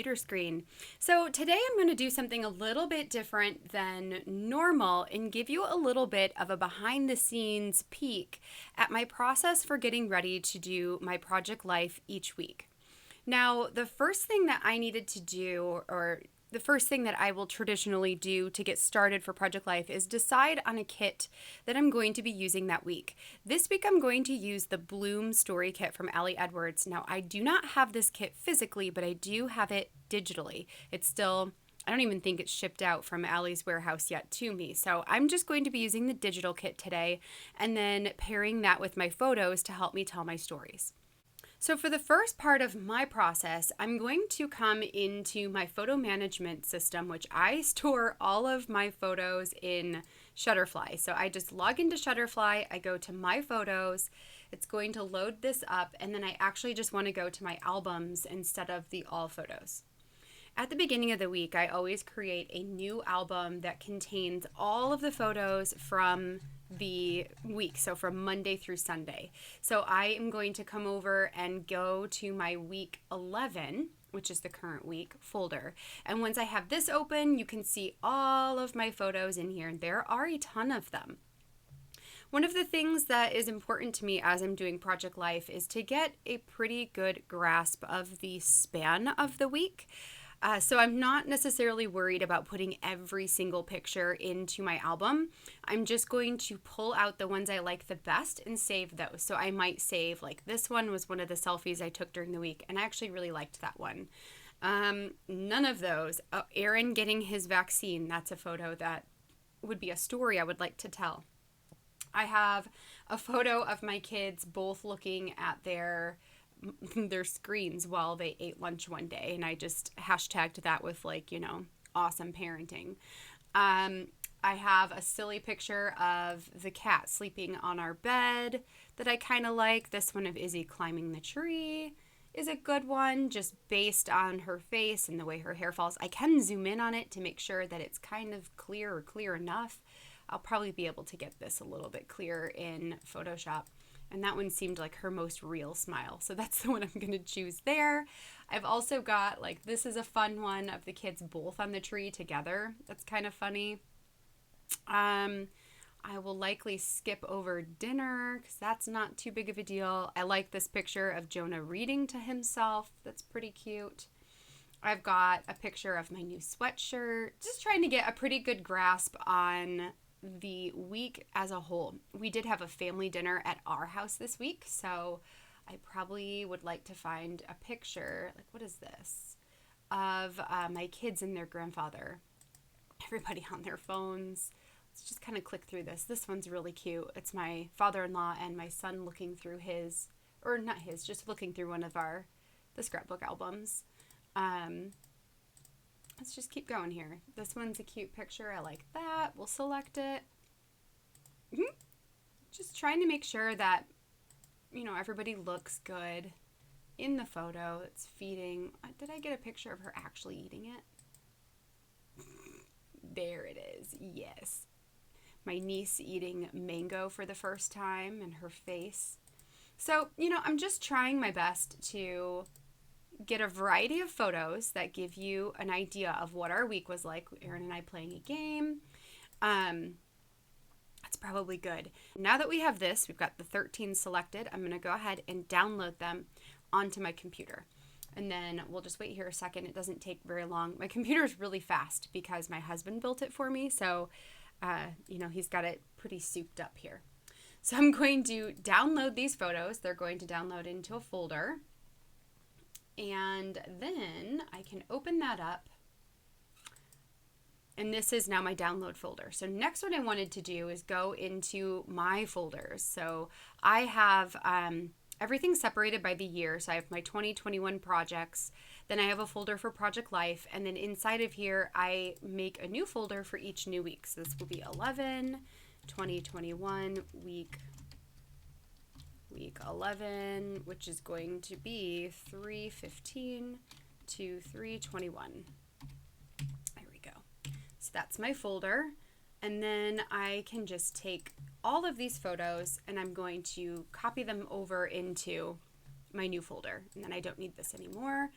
computer screen. So today I'm going to do something a little bit different than normal and give you a little bit of a behind the scenes peek at my process for getting ready to do my project life each week. Now, the first thing that I needed to do, or the first thing that I will traditionally do to get started for Project Life, is decide on a kit that I'm going to be using that week. This week I'm going to use the Bloom Story Kit from Ali Edwards. Now, I do not have this kit physically, but I do have it digitally. It's still, I don't even think it's shipped out from Ali's warehouse yet to me. So I'm just going to be using the digital kit today and then pairing that with my photos to help me tell my stories. So for the first part of my process, I'm going to come into my photo management system, which I store all of my photos in Shutterfly. So I just log into Shutterfly, I go to my photos, it's going to load this up, and then I actually just want to go to my albums instead of the all photos. At the beginning of the week, I always create a new album that contains all of the photos from the week, so from Monday through Sunday. So I am going to come over and go to my week 11, which is the current week, folder. And once I have this open, you can see all of my photos in here. There are a ton of them. One of the things that is important to me as I'm doing Project Life is to get a pretty good grasp of the span of the week. So I'm not necessarily worried about putting every single picture into my album. I'm just going to pull out the ones I like the best and save those. So I might save, like, this one was one of the selfies I took during the week, and I actually really liked that one. None of those. Oh, Aaron getting his vaccine, that's a photo that would be a story I would like to tell. I have a photo of my kids both looking at their screens while they ate lunch one day, and I just hashtagged that with, like, awesome parenting. I have a silly picture of the cat sleeping on our bed that I kind of like. This one of Izzy climbing the tree is a good one, just based on her face and the way her hair falls. I can zoom in on it to make sure that it's kind of clear enough. I'll probably be able to get this a little bit clearer in Photoshop. And that one seemed like her most real smile. So that's the one I'm going to choose there. I've also got, like, this is a fun one of the kids both on the tree together. That's kind of funny. I will likely skip over dinner because that's not too big of a deal. I like this picture of Jonah reading to himself. That's pretty cute. I've got a picture of my new sweatshirt. Just trying to get a pretty good grasp on the week as a whole. We did have a family dinner at our house this week, so I probably would like to find a picture, like, what is this, of my kids and their grandfather. Everybody on their phones. Let's just kind of click through this. This one's really cute. It's my father-in-law and my son looking through his, or not his, just looking through one of the scrapbook albums. Let's just keep going here. This one's a cute picture. I like that. We'll select it. Just trying to make sure that, everybody looks good in the photo. It's feeding. Did I get a picture of her actually eating it? There it is. Yes. My niece eating mango for the first time and her face. So, I'm just trying my best to get a variety of photos that give you an idea of what our week was like. Aaron and I playing a game. That's probably good. Now that we have this, we've got the 13 selected. I'm going to go ahead and download them onto my computer. And then we'll just wait here a second. It doesn't take very long. My computer is really fast because my husband built it for me. So, he's got it pretty souped up here. So I'm going to download these photos. They're going to download into a folder. And then I can open that up. And this is now my download folder. So next what I wanted to do is go into my folders. So I have everything separated by the year. So I have my 2021 projects. Then I have a folder for Project Life. And then inside of here, I make a new folder for each new week. So this will be 11, 2021, week 11, which is going to be 3/15 to 3/21. There we go. So that's my folder. And then I can just take all of these photos and I'm going to copy them over into my new folder. And then I don't need this anymore.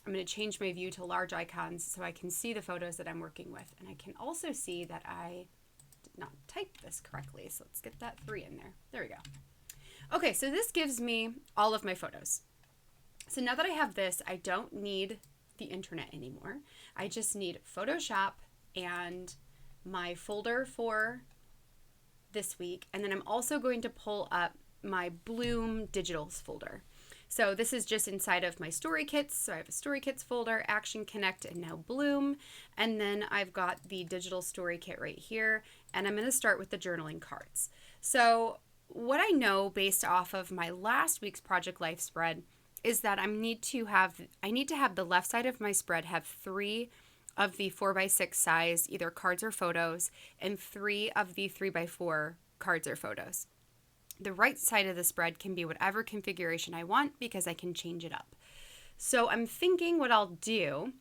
I'm going to change my view to large icons so I can see the photos that I'm working with. And I can also see that I did not type this correctly. So let's get that 3 in there. There we go. Okay, so this gives me all of my photos. So now that I have this, I don't need the internet anymore. I just need Photoshop and my folder for this week. And then I'm also going to pull up my Bloom Digitals folder. So this is just inside of my story kits. So I have a story kits folder, Action Connect, and now Bloom. And then I've got the digital story kit right here. And I'm going to start with the journaling cards. So what I know based off of my last week's Project Life spread is that I need to have the left side of my spread have 3 of the 4x6 size, either cards or photos, and 3 of the 3x4 cards or photos. The right side of the spread can be whatever configuration I want because I can change it up. So I'm thinking what I'll do,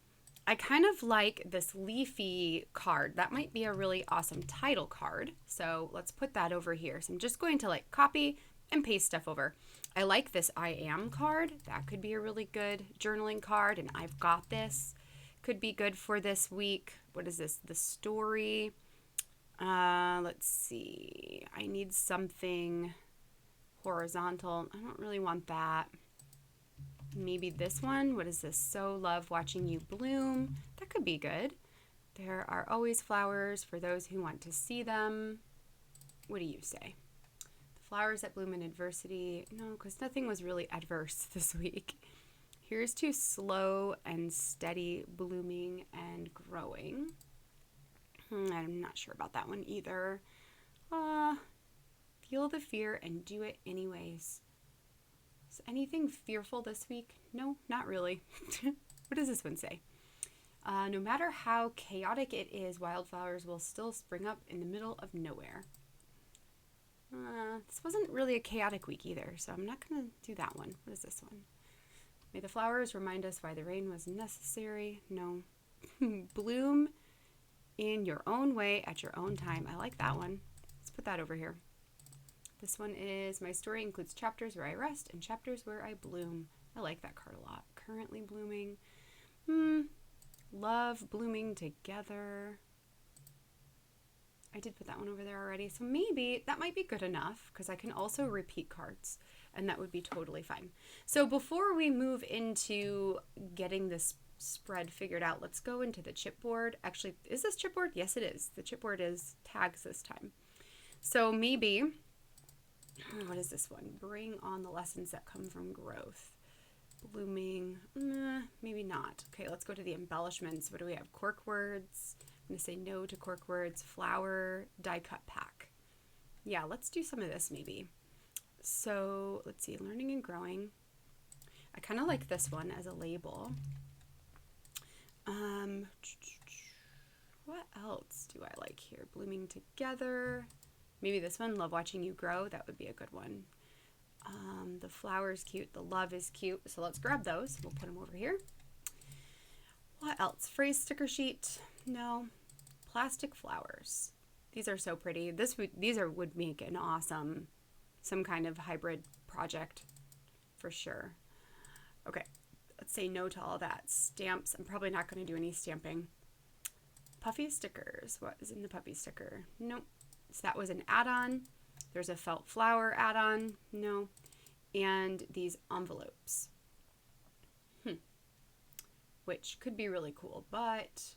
I kind of like this leafy card. That might be a really awesome title card. So let's put that over here. So I'm just going to like copy and paste stuff over. I like this I am card. That could be a really good journaling card, and I've got this. Could be good for this week. What is this? The story. Let's see. I need something horizontal. I don't really want that. Maybe this one. What is this? So love watching you bloom. That could be good. There are always flowers for those who want to see them. What do you say? The flowers that bloom in adversity. No, because nothing was really adverse this week. Here's to slow and steady blooming and growing. I'm not sure about that one either. Feel the fear and do it anyways. Is anything fearful this week? No, not really. What does this one say? No matter how chaotic it is, wildflowers will still spring up in the middle of nowhere. This wasn't really a chaotic week either, so I'm not going to do that one. What is this one? May the flowers remind us why the rain was necessary. No. Bloom in your own way at your own time. I like that one. Let's put that over here. This one is my story includes chapters where I rest and chapters where I bloom. I like that card a lot. Currently blooming. Love blooming together. I did put that one over there already. So maybe that might be good enough because I can also repeat cards and that would be totally fine. So before we move into getting this spread figured out, let's go into the chipboard. Actually, is this chipboard? Yes, it is. The chipboard is tags this time. So maybe, what is this one? Bring on the lessons that come from growth. Blooming, maybe not. Okay, let's go to the embellishments. What do we have? Cork words. I'm going to say no to cork words. Flower, die cut pack. Yeah, let's do some of this maybe. So let's see, learning and growing. I kind of like this one as a label. What else do I like here? Blooming together. Maybe this one, love watching you grow. That would be a good one. The flower is cute. The love is cute. So let's grab those. We'll put them over here. What else? Phrase sticker sheet. No. Plastic flowers. These are so pretty. These would make an awesome, some kind of hybrid project for sure. Okay. Let's say no to all that. Stamps. I'm probably not going to do any stamping. Puffy stickers. What is in the puffy sticker? Nope. So that was an add-on. There's a felt flower add-on. No. And these envelopes. Which could be really cool, but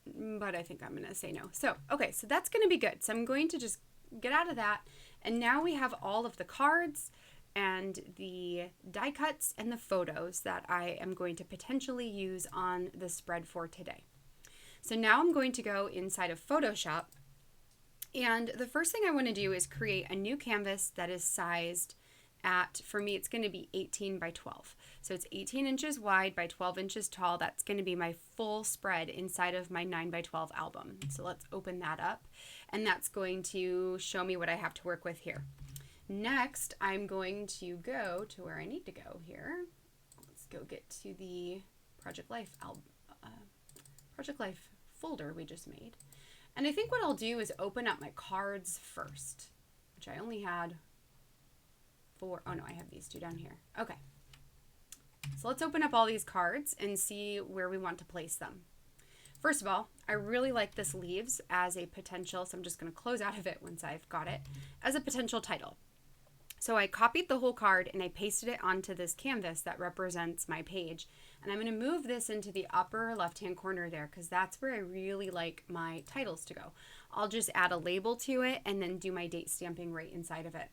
I think I'm going to say no. So, okay, so that's going to be good. So I'm going to just get out of that. And now we have all of the cards and the die cuts and the photos that I am going to potentially use on the spread for today. So now I'm going to go inside of Photoshop. And the first thing I want to do is create a new canvas that is sized at, for me, it's going to be 18 by 12. So it's 18 inches wide by 12 inches tall. That's going to be my full spread inside of my 9 by 12 album. So let's open that up. And that's going to show me what I have to work with here. Next, I'm going to go to where I need to go here. Let's go get to the Project Life folder we just made. And I think what I'll do is open up my cards first, which I only had 4. Oh no, I have these 2 down here. Okay. So let's open up all these cards and see where we want to place them. First of all, I really like this leaves as a potential, so I'm just going to close out of it once I've got it, as a potential title. So I copied the whole card and I pasted it onto this canvas that represents my page. And I'm going to move this into the upper left-hand corner there because that's where I really like my titles to go. I'll just add a label to it and then do my date stamping right inside of it.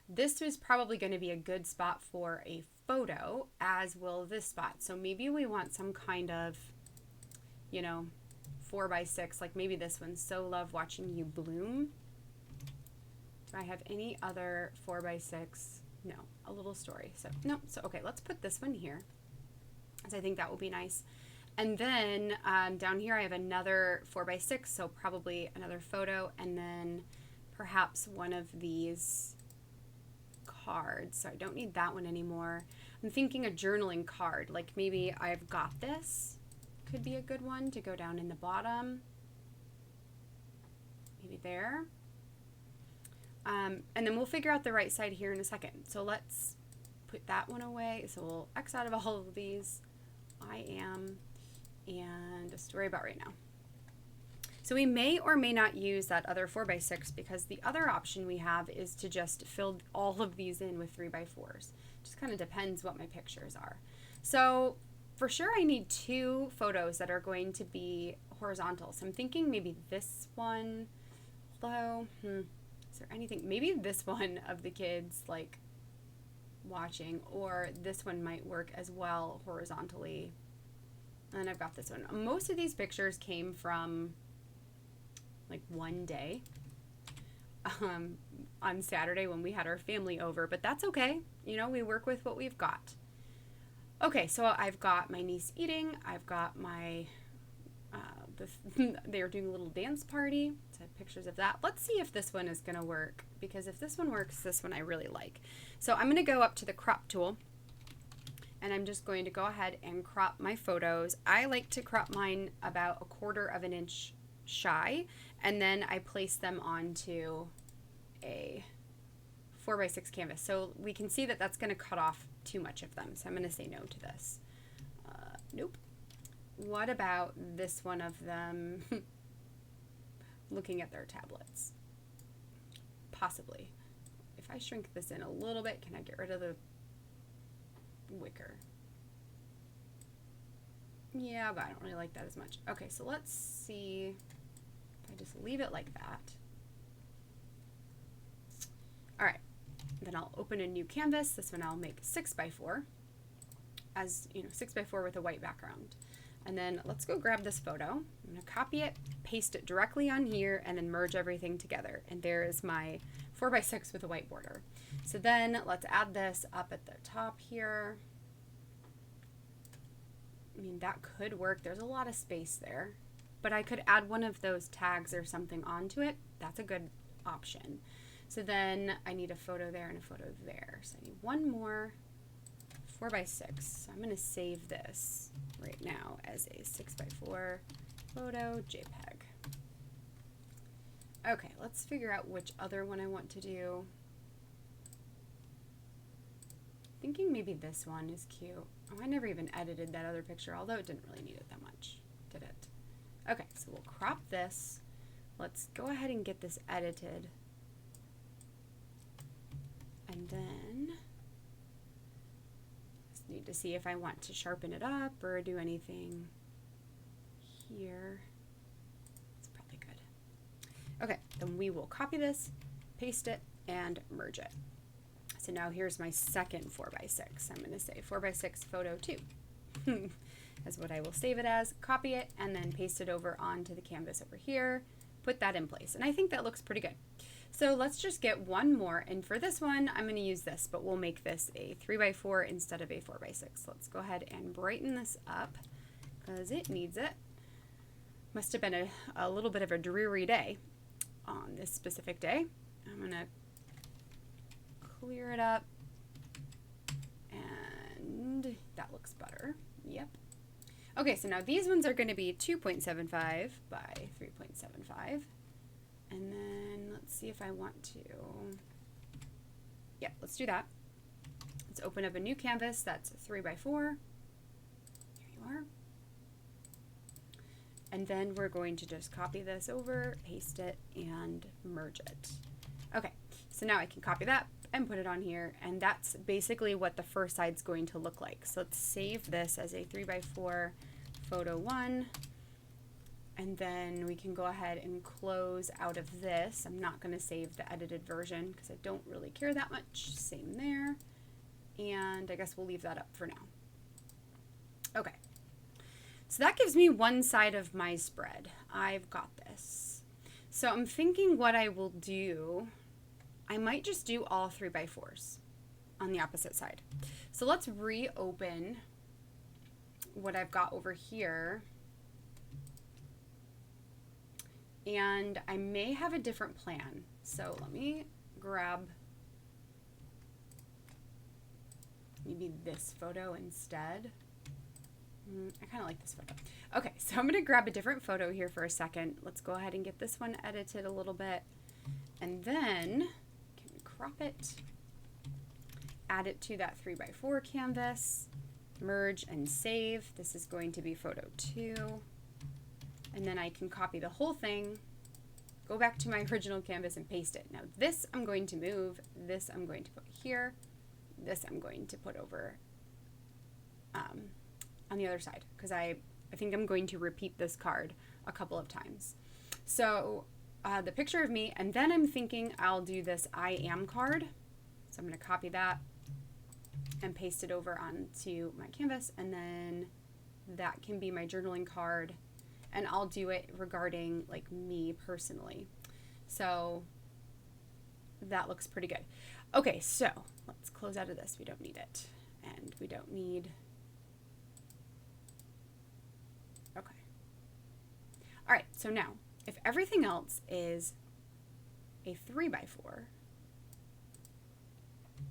This is probably going to be a good spot for a photo, as will this spot. So maybe we want some kind of, 4x6, like maybe this one, So Love Watching You Bloom. Do I have any other 4x6? No, a little story. So no, so okay, let's put this one here, as I think that will be nice. And then down here I have another 4x6, so probably another photo, and then perhaps one of these cards. So I don't need that one anymore. I'm thinking a journaling card, like maybe I've got this. Could be a good one to go down in the bottom. Maybe there. And then we'll figure out the right side here in a second. So let's put that one away. So we'll X out of all of these. I am, and a story about right now. So we may or may not use that other 4x6 because the other option we have is to just fill all of these in with 3x4s. Just kind of depends what my pictures are. So for sure I need 2 photos that are going to be horizontal. So I'm thinking maybe this one, although, is there anything, maybe this one of the kids like watching, or this one might work as well horizontally. And I've got this one. Most of these pictures came from like one day on Saturday when we had our family over, but that's okay. We work with what we've got. Okay, so I've got my niece eating. I've got my, they were doing a little dance party. So I have pictures of that. Let's see if this one is going to work, because if this one works, this one I really like. So I'm going to go up to the crop tool, and I'm just going to go ahead and crop my photos. I like to crop mine about 1/4 of an inch shy, and then I place them onto a 4x6 canvas. So we can see that that's going to cut off too much of them. So I'm going to say no to this. Nope. What about this one of them looking at their tablets? Possibly. If I shrink this in a little bit, can I get rid of the wicker? Yeah, but I don't really like that as much. Okay, so let's see if I just leave it like that. All right, then I'll open a new canvas. This one I'll make 6x4, as 6x4 with a white background. And then let's go grab this photo. I'm gonna copy it, paste it directly on here, and then merge everything together. And there is my 4x6 with a white border. So then let's add this up at the top here. I mean, that could work. There's a lot of space there, but I could add one of those tags or something onto it. That's a good option. So then I need a photo there and a photo there. So I need one more 4x6. So I'm going to save this right now as a 6x4 photo JPEG. Okay, let's figure out which other one I want to do. Thinking maybe this one is cute. Oh, I never even edited that other picture, although it didn't really need it that much, did it? Okay, so we'll crop this. Let's go ahead and get this edited. And then just need to see if I want to sharpen it up or do anything here. It's probably good. Okay, then we will copy this, paste it, and merge it. So now here's my second 4x6. I'm going to say 4x6 photo 2. That's what I will save it as, copy it, and then paste it over onto the canvas over here, put that in place. And I think that looks pretty good. So let's just get one more, and for this one, I'm going to use this, but we'll make this a 3x4 instead of a 4x6. Let's go ahead and brighten this up, because it needs it. Must have been a little bit of a dreary day on this specific day. I'm going to clear it up, and that looks better. Yep. Okay, so now these ones are going to be 2.75 by 3.75. And then let's see if I want to, yeah, let's do that. Let's open up a new canvas that's 3x4. There you are. And then we're going to just copy this over, paste it, and merge it. Okay, so now I can copy that and put it on here, and that's basically what the first side's going to look like. So let's save this as a 3x4 photo 1, and then we can go ahead and close out of this. I'm not going to save the edited version because I don't really care that much. Same there, and I guess we'll leave that up for now. Okay, so that gives me one side of my spread. I've got this. So I'm thinking what I will do, I might just do all 3x4s on the opposite side. So let's reopen what I've got over here. And I may have a different plan. So let me grab maybe this photo instead. I kind of like this photo. Okay, so I'm going to grab a different photo here for a second. Let's go ahead and get this one edited a little bit. And then can we crop it, add it to that 3x4 canvas, merge and save. This is going to be photo 2. And then I can copy the whole thing, go back to my original canvas and paste it. Now this I'm going to move, this I'm going to put here, this I'm going to put over on the other side, because I think I'm going to repeat this card a couple of times. So the picture of me, and then I'm thinking I'll do this I am card. So I'm going to copy that and paste it over onto my canvas, and then that can be my journaling card, and I'll do it regarding like me personally. So that looks pretty good. Okay, so let's close out of this. We don't need it, and we don't need. Okay. All right, so now if everything else is a 3x4,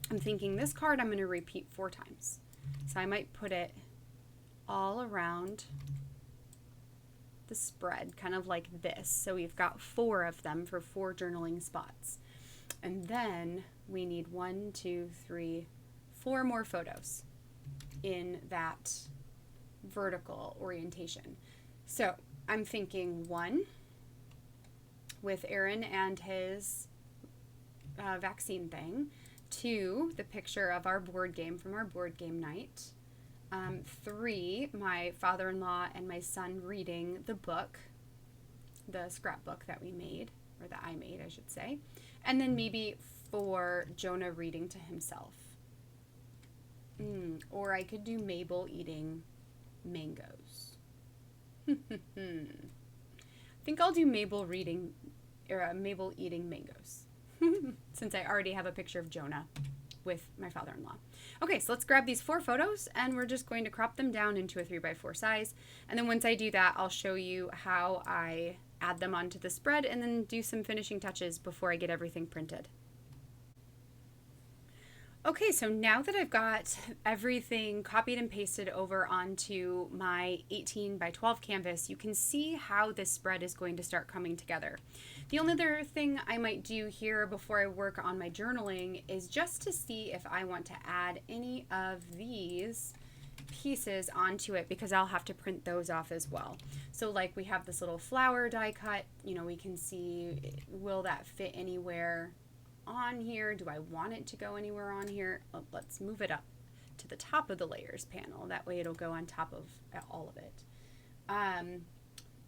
I'm thinking this card I'm going to repeat 4 times. So I might put it all around the spread, kind of like this. So we've got 4 of them for 4 journaling spots. And then we need 1, 2, 3, 4 more photos in that vertical orientation. So I'm thinking 1 with Aaron and his vaccine thing, 2, the picture of our board game from our board game night, 3, my father-in-law and my son reading the book, the scrapbook that we made, or that I made, I should say, and then maybe 4, Jonah reading to himself. Or I could do Mabel eating mangoes. I think I'll do Mabel eating mangoes since I already have a picture of Jonah with my father-in-law. Okay, so let's grab these 4 photos, and we're just going to crop them down into a 3x4 size. And then once I do that, I'll show you how I add them onto the spread and then do some finishing touches before I get everything printed. Okay, so now that I've got everything copied and pasted over onto my 18x12 canvas, you can see how this spread is going to start coming together. The only other thing I might do here before I work on my journaling is just to see if I want to add any of these pieces onto it, because I'll have to print those off as well. So like we have this little flower die cut, you know, we can see, will that fit anywhere on here? Do I want it to go anywhere on here? Well, let's move it up to the top of the layers panel. That way it'll go on top of all of it.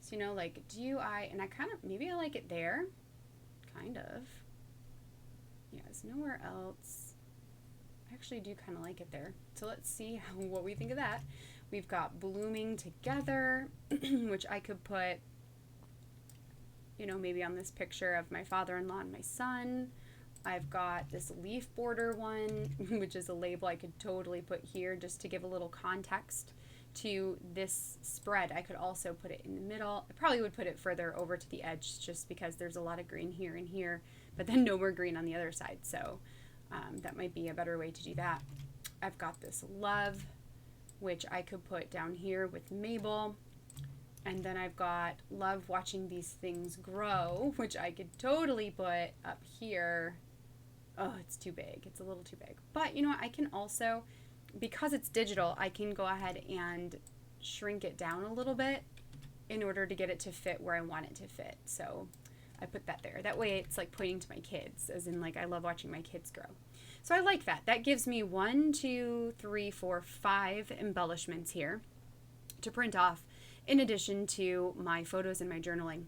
So, you know, like, and I kind of, maybe I like it there, kind of. Yeah, it's nowhere else. I actually do kind of like it there. So let's see what we think of that. We've got blooming together, which I could put, you know, maybe on this picture of my father-in-law and my son. I've got this leaf border one, which is a label I could totally put here just to give a little context to this spread. I could also put it in the middle. I probably would put it further over to the edge just because there's a lot of green here and here, but then no more green on the other side. So that might be a better way to do that. I've got this love, which I could put down here with Mabel. And then I've got love watching these things grow, which I could totally put up here oh, it's too big. It's a little too big. But you know what? I can also, because it's digital, I can go ahead and shrink it down a little bit in order to get it to fit where I want it to fit. So I put that there. That way it's like pointing to my kids, as in like I love watching my kids grow. So I like that. That gives me 1, 2, 3, 4, 5 embellishments here to print off in addition to my photos and my journaling.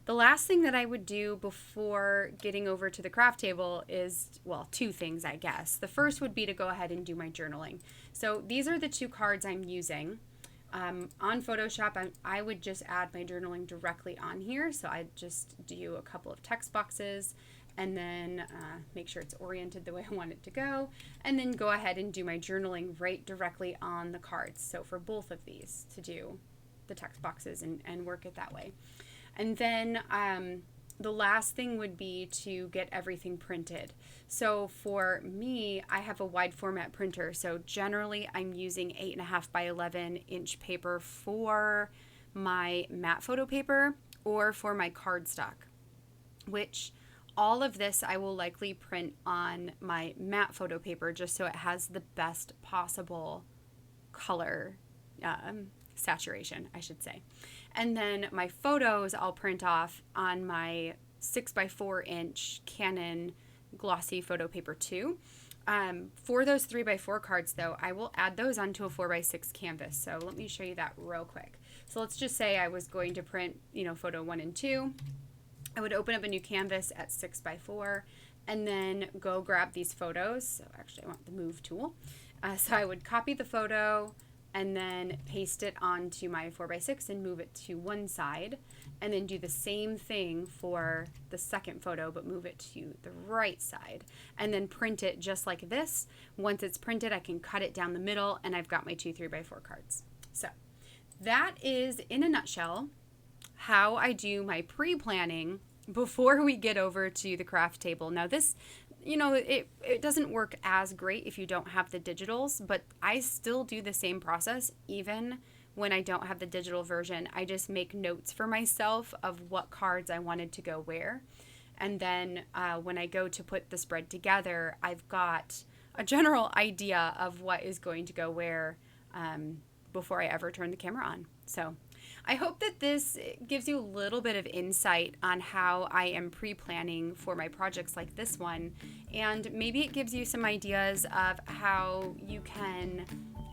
The last thing that I would do before getting over to the craft table is, well, 2 things, I guess. The first would be to go ahead and do my journaling. So these are the 2 cards I'm using. On Photoshop, I would just add my journaling directly on here. So I'd just do a couple of text boxes and then make sure it's oriented the way I want it to go. And then go ahead and do my journaling right directly on the cards. So for both of these, to do the text boxes and work it that way. And then the last thing would be to get everything printed. So for me, I have a wide format printer. So generally I'm using 8.5 by 11 inch paper for my matte photo paper or for my cardstock, which all of this I will likely print on my matte photo paper just so it has the best possible color saturation, I should say. And then my photos I'll print off on my 6 by 4 inch Canon glossy photo paper too. For those 3 by 4 cards though, I will add those onto a 4 by 6 canvas. So let me show you that real quick. So let's just say I was going to print, photo 1 and 2. I would open up a new canvas at 6 by 4 and then go grab these photos. So actually I want the move tool. So I would copy the photo and then paste it onto my 4 by 6 and move it to one side, and then do the same thing for the second photo but move it to the right side, and then print it just like this. Once it's printed, I can cut it down the middle and I've got my 2 3 by 4 cards. So that is in a nutshell how I do my pre-planning before we get over to the craft table. Now this, it doesn't work as great if you don't have the digitals, but I still do the same process even when I don't have the digital version. I just make notes for myself of what cards I wanted to go where. And then when I go to put the spread together, I've got a general idea of what is going to go where before I ever turn the camera on. So I hope that this gives you a little bit of insight on how I am pre-planning for my projects like this one, and maybe it gives you some ideas of how you can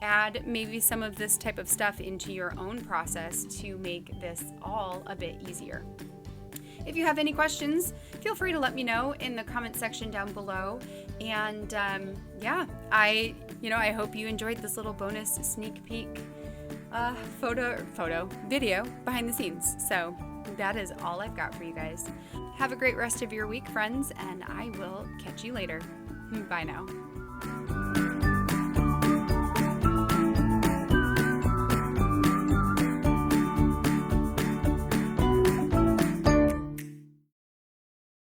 add maybe some of this type of stuff into your own process to make this all a bit easier. If you have any questions, feel free to let me know in the comment section down below. And I hope you enjoyed this little bonus sneak peek video behind the scenes. So that is all I've got for you guys. Have a great rest of your week, friends, and I will catch you later. Bye now.